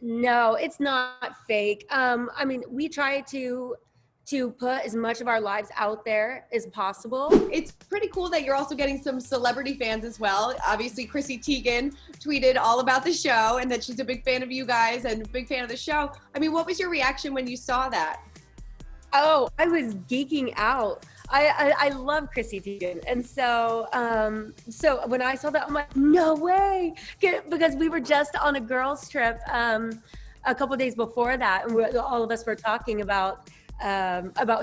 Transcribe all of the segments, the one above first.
No, it's not fake. I mean, we try to put as much of our lives out there as possible. It's pretty cool that you're also getting some celebrity fans as well. Obviously, Chrissy Teigen tweeted all about the show and that she's a big fan of you guys and a big fan of the show. I mean, what was your reaction when you saw that? Oh, I was geeking out. I love Chrissy Teigen, and so when I saw that, I'm like, no way, because we were just on a girls' trip a couple days before that, and all of us were talking about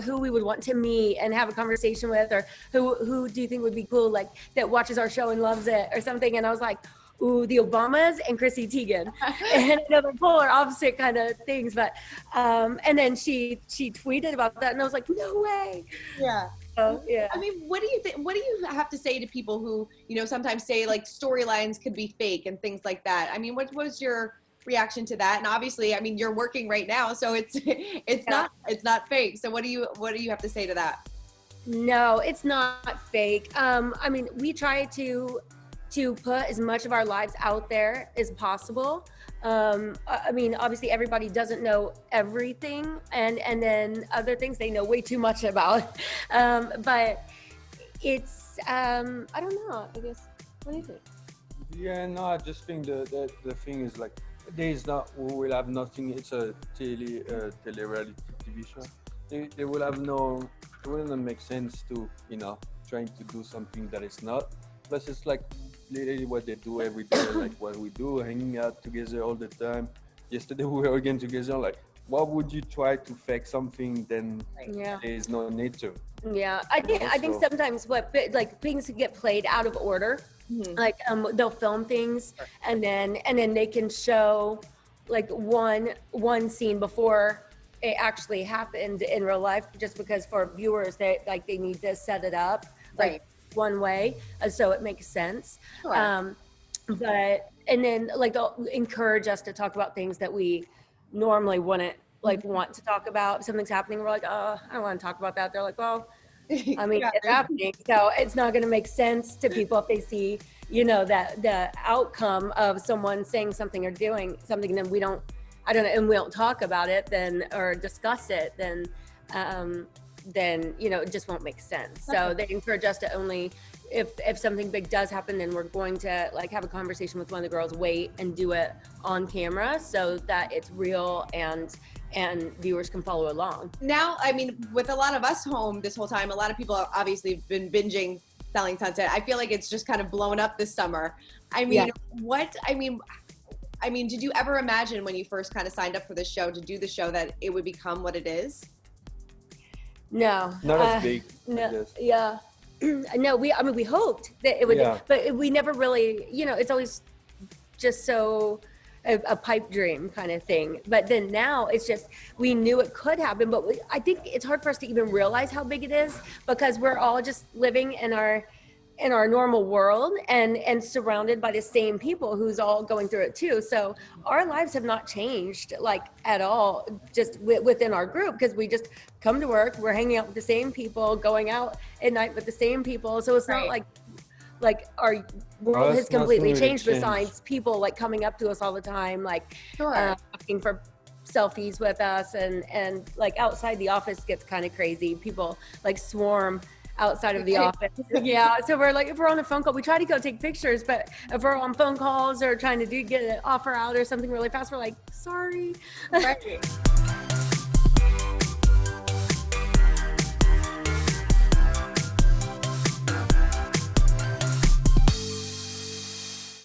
who we would want to meet and have a conversation with, or who do you think would be cool, like that watches our show and loves it or something. And I was like, ooh, the Obamas and Chrissy Teigen. And I know they're polar opposite kind of things, but and then she tweeted about that, and I was like, no way. Yeah. Yeah. I mean, what do you think? What do you have to say to people who, sometimes say like storylines could be fake and things like that? I mean, what was your reaction to that? And obviously, I mean, you're working right now, so it's not fake. So what do you have to say to that? No, it's not fake. I mean, we try to put as much of our lives out there as possible. I mean, obviously everybody doesn't know everything, and then other things they know way too much about. But it's, I don't know, I guess, what do you think? Yeah, no, I just think the thing is like, we will have nothing. It's a tele-reality TV show. They will have no, it wouldn't make sense to, trying to do something that is not. Plus, it's like literally what they do every day, like what we do, hanging out together all the time. Yesterday we were again together, like, what would you try to fake something then there is no need to? Yeah, I think sometimes like things get played out of order. Mm-hmm. Like they'll film things and then they can show like one scene before it actually happened in real life, just because for viewers they need to set it up like one way so it makes sense. Sure. But and then like they'll encourage us to talk about things that we normally wouldn't want to talk about. If something's happening, we're like, oh, I don't want to talk about that. They're like, well, I mean, it's happening, so it's not going to make sense to people if they see, that the outcome of someone saying something or doing something, then we don't talk about it, then or discuss it, then it just won't make sense. So they encourage us to only, if something big does happen, then we're going to like have a conversation with one of the girls, wait and do it on camera so that it's real and viewers can follow along. Now, I mean, with a lot of us home this whole time, a lot of people have obviously been binging Selling Sunset. I feel like it's just kind of blown up this summer. I mean, did you ever imagine when you first kind of signed up for this show to do the show that it would become what it is? No. Not as big. No. Yeah. No, we hoped that it would, but we never really, it's always just so a pipe dream kind of thing. But then now it's just, we knew it could happen, but I think it's hard for us to even realize how big it is, because we're all just living in our normal world and surrounded by the same people who's all going through it too. So our lives have not changed like at all, just within our group, because we just come to work, we're hanging out with the same people, going out at night with the same people. So it's not like our world has completely changed, besides people like coming up to us all the time, like asking for selfies with us, and like outside the office gets kind of crazy. People like swarm outside of the office. Yeah, so we're like, if we're on a phone call, we try to go take pictures, but if we're on phone calls or trying to get an offer out or something really fast, we're like, sorry. Right.